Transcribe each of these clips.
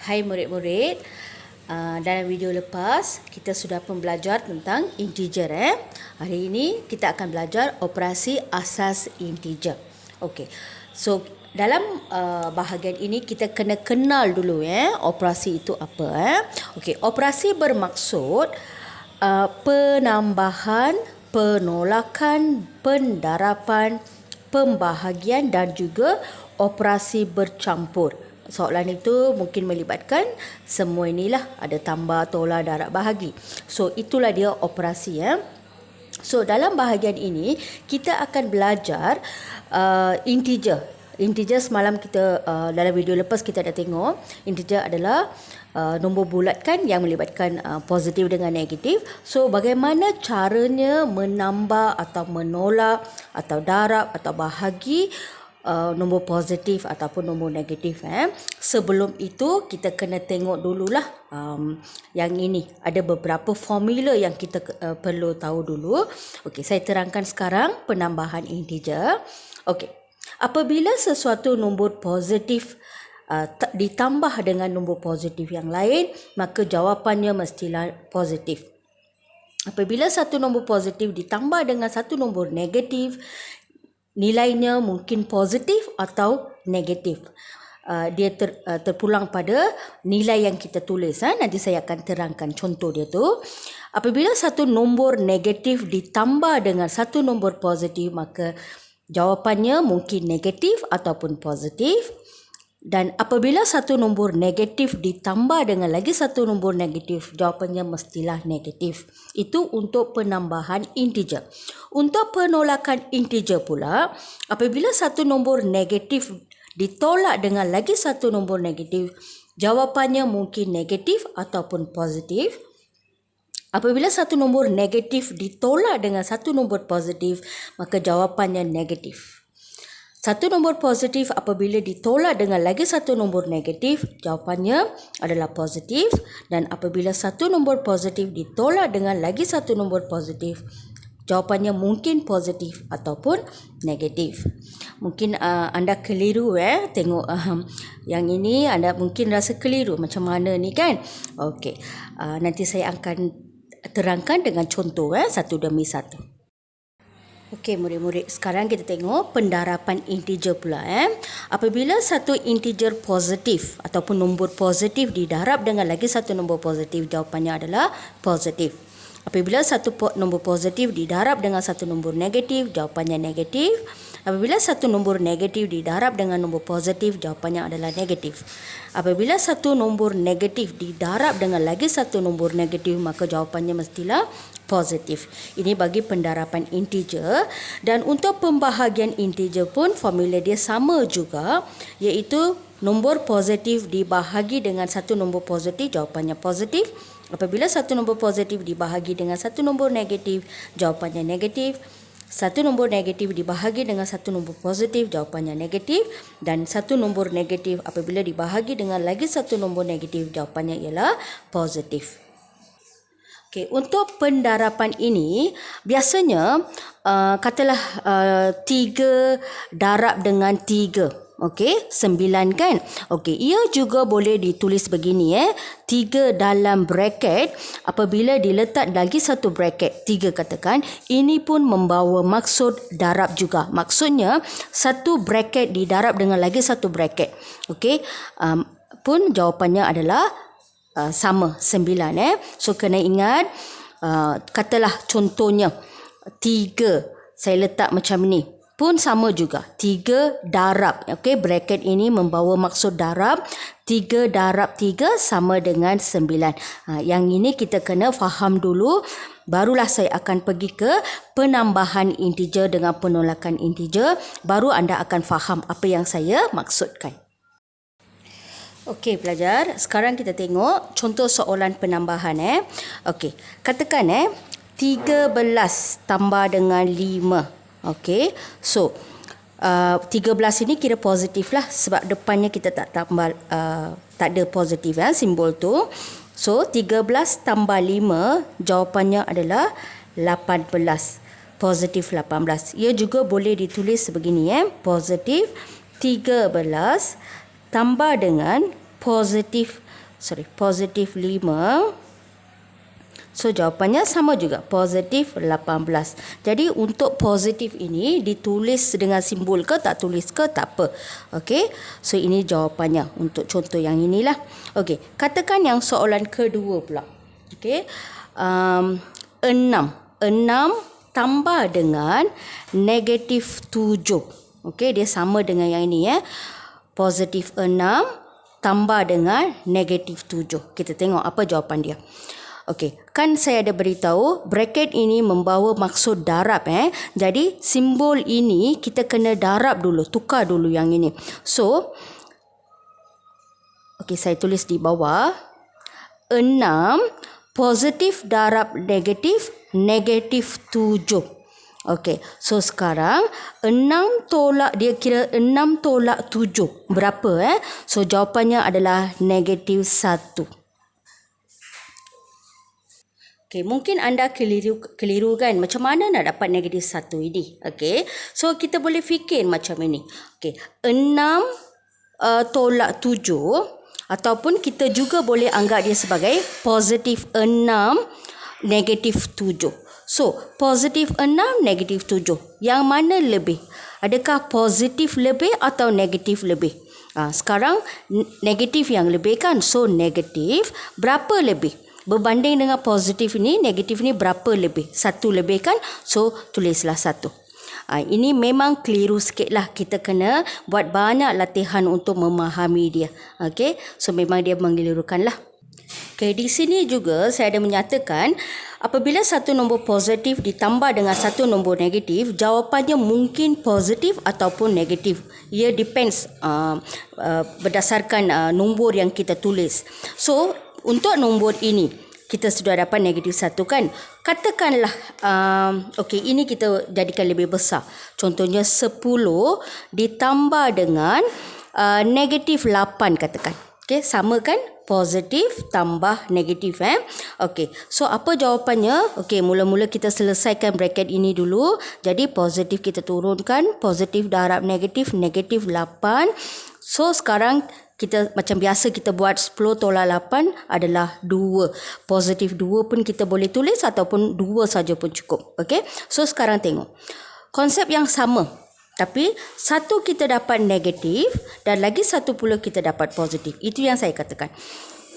Hai murid-murid, dalam video lepas kita sudah pun belajar tentang integer. Hari ini kita akan belajar operasi asas integer. Okey, so dalam bahagian ini kita kena kenal dulu operasi itu apa. Okey, operasi bermaksud penambahan, penolakan, pendarapan, pembahagian dan juga operasi bercampur. Soalan itu mungkin melibatkan semua inilah, ada tambah, tolak, darab, bahagi. So itulah dia operasi. So dalam bahagian ini kita akan belajar integer. Integer semalam kita dalam video lepas kita dah tengok. Integer adalah nombor bulat kan yang melibatkan positif dengan negatif. So bagaimana caranya menambah atau menolak atau darab atau bahagi nombor positif ataupun nombor negatif. Sebelum itu kita kena tengok dululah yang ini. Ada beberapa formula yang kita perlu tahu dulu. Okey, saya terangkan sekarang penambahan integer. Okey, apabila sesuatu nombor positif ditambah dengan nombor positif yang lain, maka jawapannya mestilah positif. Apabila satu nombor positif ditambah dengan satu nombor negatif, nilainya mungkin positif atau negatif. Dia terpulang pada nilai yang kita tulis. Nanti saya akan terangkan contoh dia tu. Apabila satu nombor negatif ditambah dengan satu nombor positif, maka jawapannya mungkin negatif ataupun positif. Dan apabila satu nombor negatif ditambah dengan lagi satu nombor negatif, jawapannya mestilah negatif. Itu untuk penambahan integer. Untuk penolakan integer pula, apabila satu nombor negatif ditolak dengan lagi satu nombor negatif, jawapannya mungkin negatif ataupun positif. Apabila satu nombor negatif ditolak dengan satu nombor positif, maka jawapannya negatif. Satu nombor positif apabila ditolak dengan lagi satu nombor negatif, jawapannya adalah positif. Dan apabila satu nombor positif ditolak dengan lagi satu nombor positif, jawapannya mungkin positif ataupun negatif. Mungkin anda keliru tengok yang ini anda mungkin rasa keliru macam mana ni kan. Okey, nanti saya akan terangkan dengan contoh satu demi satu. Okey murid-murid, sekarang kita tengok pendarapan integer pula. Apabila satu integer positif ataupun nombor positif didarab dengan lagi satu nombor positif, jawapannya adalah positif. Apabila satu nombor positif didarab dengan satu nombor negatif, jawapannya negatif. Apabila satu nombor negatif didarab dengan nombor positif, jawapannya adalah negatif. Apabila satu nombor negatif didarab dengan lagi satu nombor negatif, maka jawapannya mestilah positif. Ini bagi pendarapan integer. Dan untuk pembahagian integer pun formula dia sama juga, iaitu nombor positif dibahagi dengan satu nombor positif, jawapannya positif. Apabila satu nombor positif dibahagi dengan satu nombor negatif, jawapannya negatif. Satu nombor negatif dibahagi dengan satu nombor positif, jawapannya negatif. Dan satu nombor negatif apabila dibahagi dengan lagi satu nombor negatif, jawapannya ialah positif. Okey, untuk pendarapan ini biasanya katalah 3 darab dengan 3. Okey, 9 kan? Okey, ia juga boleh ditulis begini 3 dalam bracket. Apabila diletak lagi satu bracket 3 katakan, ini pun membawa maksud darab juga. Maksudnya satu bracket didarab dengan lagi satu bracket. Okey, pun jawapannya adalah sama 9 So kena ingat, katalah contohnya 3 saya letak macam ni pun sama juga, 3 darab. Okey, bracket ini membawa maksud darab. 3 darab 3 sama dengan 9. Yang ini kita kena faham dulu, barulah saya akan pergi ke penambahan integer dengan penolakan integer, baru anda akan faham apa yang saya maksudkan. Okey pelajar, sekarang kita tengok contoh soalan penambahan. Okey, katakan 13 tambah dengan 5. Okey, so 13 ini kira positif lah sebab depannya kita tak tambah, tak ada positif simbol tu. So 13 tambah 5 jawapannya adalah 18. Positif 18. Ia juga boleh ditulis sebegini positif 13 tambah dengan positif positif 5. So jawapannya sama juga, positif 18. Jadi untuk positif ini ditulis dengan simbol ke tak tulis ke tak apa. Okey. So ini jawapannya untuk contoh yang inilah. Okey, katakan yang soalan kedua pula. Okey. 6 tambah dengan negatif 7. Okey, dia sama dengan yang ini ya. Positif 6 tambah dengan negatif 7. Kita tengok apa jawapan dia. Okey, kan saya ada beritahu braket ini membawa maksud darab Jadi simbol ini kita kena darab dulu, tukar dulu yang ini. So, okey, saya tulis di bawah 6 positif darab negatif, negatif 7. Okey, so sekarang 6 tolak, dia kira 6 tolak 7. Berapa So jawapannya adalah negatif 1. Okey, mungkin anda keliru kan, macam mana nak dapat negatif 1 ini. Okey, so kita boleh fikir macam ini. Okey, 6 tolak 7, ataupun kita juga boleh anggap dia sebagai positif 6 negatif 7. So, positif 6 negatif 7. Yang mana lebih? Adakah positif lebih atau negatif lebih? Sekarang negatif yang lebih kan. So, negatif berapa lebih? Berbanding dengan positif ini, negatif ini berapa lebih? 1 lebih kan? So, tulislah 1. Ini memang keliru sikit lah. Kita kena buat banyak latihan untuk memahami dia. Okey, so memang dia mengelirukan lah. Okey, di sini juga saya ada menyatakan apabila satu nombor positif ditambah dengan satu nombor negatif, jawapannya mungkin positif ataupun negatif. Ia depends berdasarkan nombor yang kita tulis. So, untuk nombor ini kita sudah dapat negatif 1 kan. Katakanlah okey, ini kita jadikan lebih besar. Contohnya 10 ditambah dengan negatif 8 katakan. Okey, sama kan? Positif tambah negatif Okey, so apa jawapannya? Okey, mula-mula kita selesaikan bracket ini dulu. Jadi positif kita turunkan, positif darab negatif, negatif 8. So sekarang kita macam biasa kita buat 10 tolak 8 adalah 2. Positif 2 pun kita boleh tulis ataupun 2 saja pun cukup. Okey, so sekarang tengok. Konsep yang sama. Tapi satu kita dapat negatif dan lagi satu pula kita dapat positif. Itu yang saya katakan.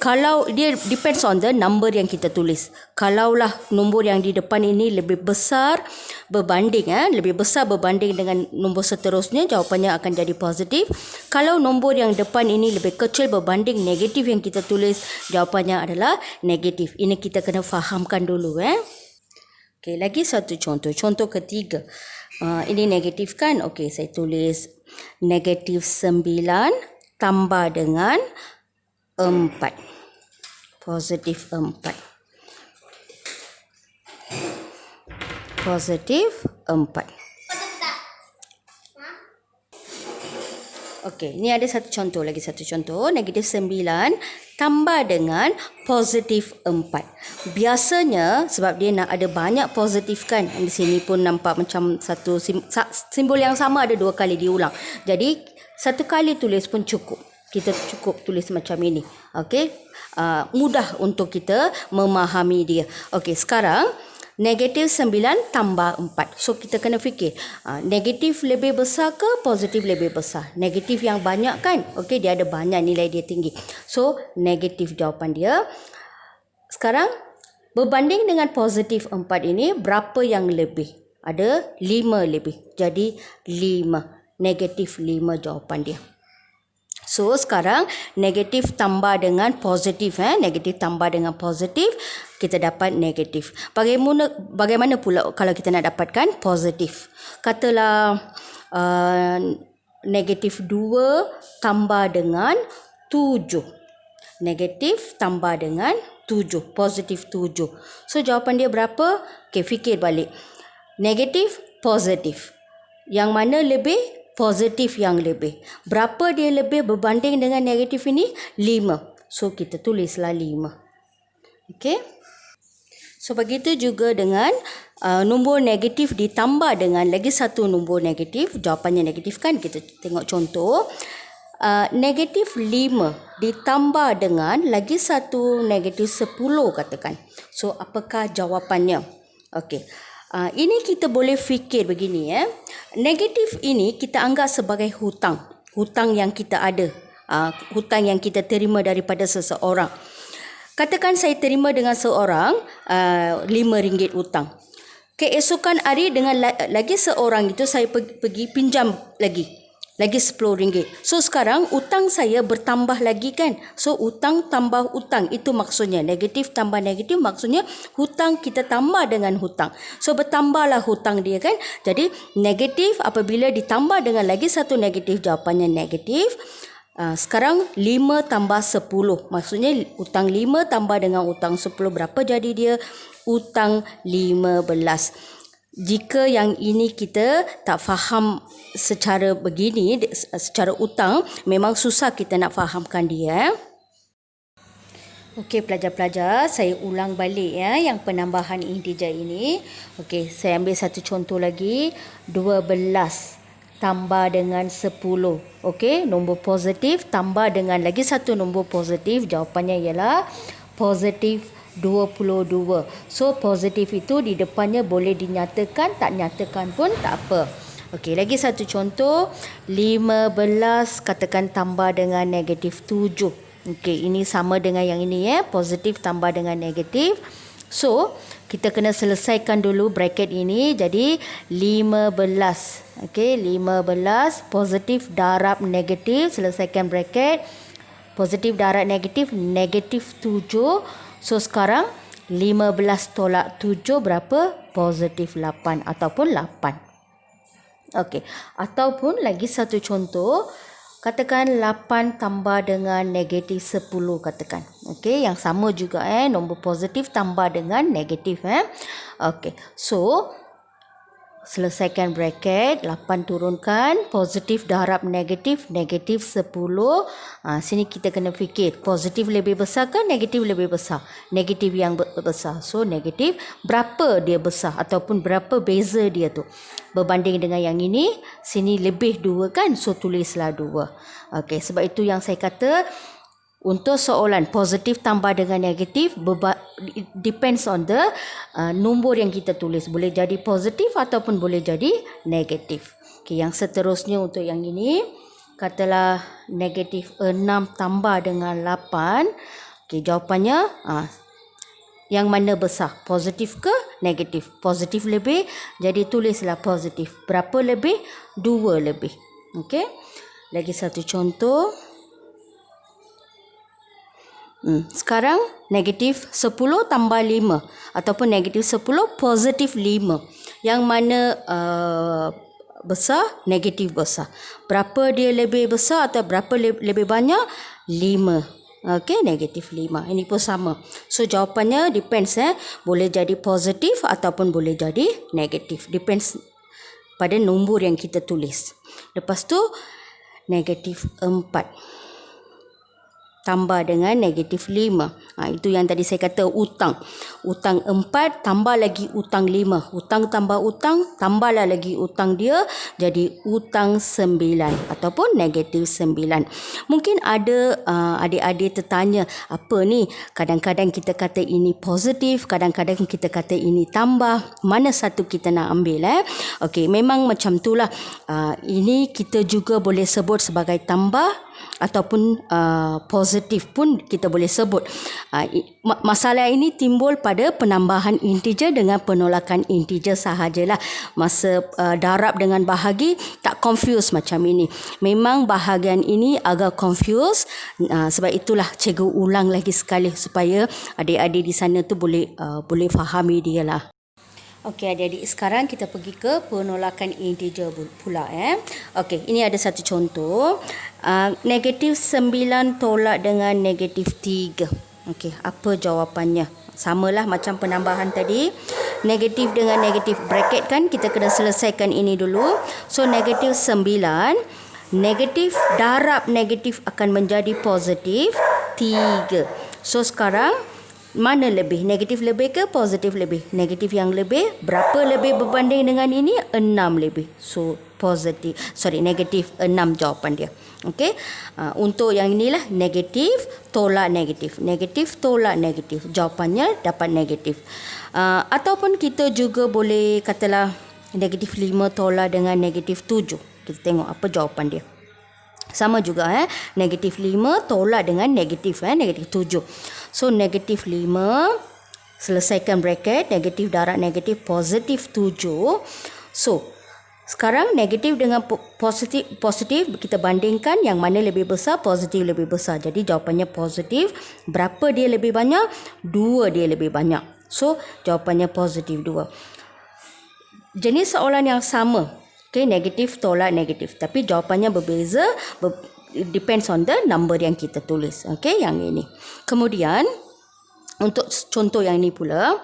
Kalau dia depends on the number yang kita tulis. Kalaulah nombor yang di depan ini lebih besar berbanding lebih besar berbanding dengan nombor seterusnya, jawapannya akan jadi positif. Kalau nombor yang depan ini lebih kecil berbanding negatif yang kita tulis, jawapannya adalah negatif. Ini kita kena fahamkan dulu Okey, lagi satu contoh. Contoh ketiga. Ini negatif kan? Okey, saya tulis negatif 9 tambah dengan 4. Positif 4. Positif 4. Okey, ini ada satu contoh, lagi satu contoh. Negatif 9 tambah dengan positif 4. Biasanya sebab dia nak ada banyak positif kan. Di sini pun nampak macam satu simbol yang sama ada 2 kali diulang. Jadi satu kali tulis pun cukup. Kita cukup tulis macam ini. Okey, mudah untuk kita memahami dia. Okey, sekarang negatif 9 tambah 4. So kita kena fikir, negatif lebih besar ke positif lebih besar? Negatif yang banyak kan? Okey, dia ada banyak, nilai dia tinggi. So negatif jawapan dia. Sekarang berbanding dengan positif 4 ini, berapa yang lebih? Ada 5 lebih. Jadi 5. Negatif 5 jawapan dia. So sekarang negatif tambah dengan positif negatif tambah dengan positif, kita dapat negatif. Bagaimana pula kalau kita nak dapatkan positif? Katalah negatif 2 tambah dengan 7. Negatif tambah dengan 7, positif 7. So jawapan dia berapa? Okey, fikir balik. Negatif, positif. Yang mana lebih? Positif yang lebih. Berapa dia lebih berbanding dengan negatif ini? 5. So kita tulislah 5. Okey. So begitu juga dengan nombor negatif ditambah dengan lagi satu nombor negatif. Jawapannya negatif kan? Kita tengok contoh. negatif 5 ditambah dengan lagi satu negatif 10 katakan. So, apakah jawapannya? Okey. Ini kita boleh fikir begini. Negatif ini kita anggap sebagai hutang. Hutang yang kita ada. Hutang yang kita terima daripada seseorang. Katakan saya terima dengan seorang RM5 hutang. Keesokan hari dengan lagi seorang itu saya pergi pinjam lagi RM10. So sekarang hutang saya bertambah lagi kan. So hutang tambah hutang, itu maksudnya negatif tambah negatif, maksudnya hutang kita tambah dengan hutang. So bertambahlah hutang dia kan. Jadi negatif apabila ditambah dengan lagi satu negatif, jawapannya negatif. Sekarang 5 tambah 10. Maksudnya hutang 5 tambah dengan hutang 10, berapa jadi dia? Hutang 15. Jika yang ini kita tak faham secara begini, secara hutang, memang susah kita nak fahamkan dia. Okey pelajar-pelajar, saya ulang balik yang penambahan integer ini. Okey, saya ambil satu contoh lagi. 12 tambah dengan 10. Okey, nombor positif tambah dengan lagi satu nombor positif. Jawapannya ialah positif 22. So positif itu di depannya boleh dinyatakan, tak nyatakan pun tak apa. Okey, lagi satu contoh. 15 katakan tambah dengan negatif 7. Okey, ini sama dengan yang ini positif tambah dengan negatif. So kita kena selesaikan dulu bracket ini. Jadi 15. Okey, 15 positif darab negatif, selesaikan bracket. Positif darab negatif, negatif 7. So sekarang 15 tolak 7 berapa? Positif 8 ataupun 8. Okey, ataupun lagi satu contoh. Katakan 8 tambah dengan negatif 10 katakan. Okey, yang sama juga nombor positif tambah dengan negatif Okey. So selesaikan bracket, 8 turunkan, positif darab negatif, negatif 10. Sini kita kena fikir, positif lebih besar ke negatif lebih besar? Negatif yang besar. So negatif berapa dia besar ataupun berapa beza dia tu? Berbanding dengan yang ini, sini lebih 2 kan? So tulislah 2. Okey, sebab itu yang saya kata, untuk soalan positif tambah dengan negatif, depends on the nombor yang kita tulis. Boleh jadi positif ataupun boleh jadi negatif. Okay, yang seterusnya untuk yang ini, katalah negatif 6 tambah dengan 8. Okay, jawapannya yang mana besar? Positif ke negatif? Positif lebih, jadi tulislah positif. Berapa lebih? 2 lebih. Okay, lagi satu contoh. Sekarang negatif 10 tambah 5 ataupun negatif 10 positif 5. Yang mana besar? Negatif besar. Berapa dia lebih besar atau berapa lebih banyak? 5. Okey, negatif 5. Ini pun sama. So jawapannya depends boleh jadi positif ataupun boleh jadi negatif. Depends pada nombor yang kita tulis. Lepas tu negatif 4 tambah dengan negatif 5. Itu yang tadi saya kata hutang. Hutang 4 tambah lagi hutang 5. Hutang tambah hutang, tambahlah lagi hutang dia. Jadi hutang 9 ataupun negatif 9. Mungkin ada adik-adik tertanya, apa ni? Kadang-kadang kita kata ini positif, kadang-kadang kita kata ini tambah. Mana satu kita nak ambil? Okey, memang macam itulah. Ini kita juga boleh sebut sebagai tambah ataupun positif pun kita boleh sebut. Masalah ini timbul pada penambahan integer dengan penolakan integer sahajalah. Masa darab dengan bahagi tak confuse macam ini. Memang bahagian ini agak confuse. Sebab itulah cikgu ulang lagi sekali supaya adik-adik di sana tu boleh fahami dia lah. Okey adik-adik, sekarang kita pergi ke penolakan integer pula Okey, ini ada satu contoh. Negatif 9 tolak dengan negatif 3. Okey, apa jawapannya? Samalah macam penambahan tadi. Negatif dengan negatif bracket kan, kita kena selesaikan ini dulu. So negatif 9, negatif darab negatif akan menjadi positif 3. So sekarang Mana lebih? Negatif lebih ke positif lebih? Negatif yang lebih. Berapa lebih berbanding dengan ini? 6 lebih. So, negatif 6 jawapan dia. Okey. Untuk yang inilah negatif tolak negatif. Negatif tolak negatif. Jawapannya dapat negatif. Ataupun kita juga boleh katalah negatif 5 tolak dengan negatif 7. Kita tengok apa jawapan dia. Sama juga negatif 5 tolak dengan negatif negatif 7. So negatif 5, selesaikan bracket, negatif darab negatif, positif 7. So sekarang negatif dengan positif kita bandingkan, yang mana lebih besar, positif lebih besar. Jadi jawapannya positif. Berapa dia lebih banyak? 2 dia lebih banyak. So jawapannya positif 2. Jenis soalan yang sama. Okay, negatif tolak negatif. Tapi jawapannya berbeza. Depends on the number yang kita tulis. Okay, yang ini. Kemudian, untuk contoh yang ini pula.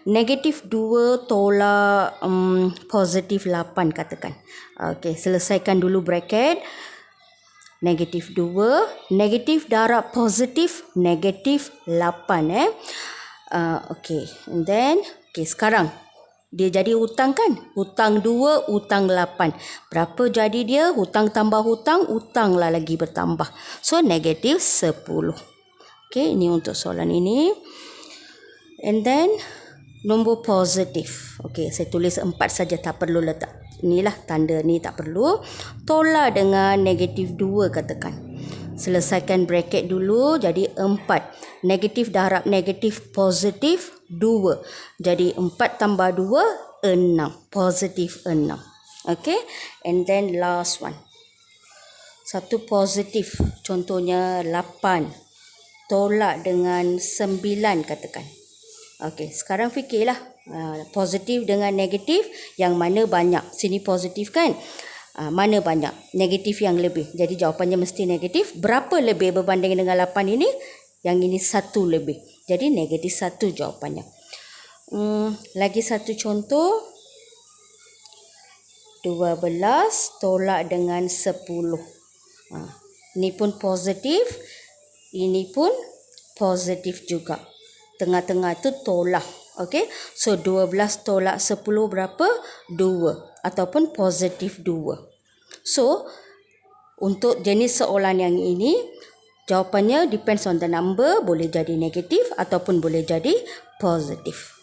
Negatif 2 tolak positif 8 katakan. Okay, selesaikan dulu bracket. Negatif 2. Negatif darab positif negatif 8. Okay, and then, okay, sekarang. Dia jadi hutang kan? Hutang 2, hutang 8. Berapa jadi dia? Hutang tambah hutang, hutanglah lagi bertambah. So, negatif 10. Okay, ini untuk soalan ini. And then, nombor positif. Okay, saya tulis 4 saja, tak perlu letak. Inilah tanda ni, tak perlu. Tolak dengan negatif 2 katakan. Selesaikan bracket dulu, jadi 4. Negatif darab negatif positif 2. Jadi 4 tambah 2, 6. Positif 6. Okay. And then last one. Satu positif. Contohnya 8. Tolak dengan 9 katakan. Okay. Sekarang fikirlah. Positif dengan negatif. Yang mana banyak. Sini positif kan. Mana banyak? Negatif yang lebih. Jadi jawapannya mesti negatif. Berapa lebih berbanding dengan 8 ini? Yang ini 1 lebih. Jadi negatif 1 jawapannya. Lagi satu contoh. 12 tolak dengan 10. Ini pun positif. Ini pun positif juga. Tengah-tengah itu tolak. Okay. So 12 tolak 10 berapa? 2. Ataupun positif 2. So, untuk jenis soalan yang ini, jawapannya depends on the number, boleh jadi negatif ataupun boleh jadi positif.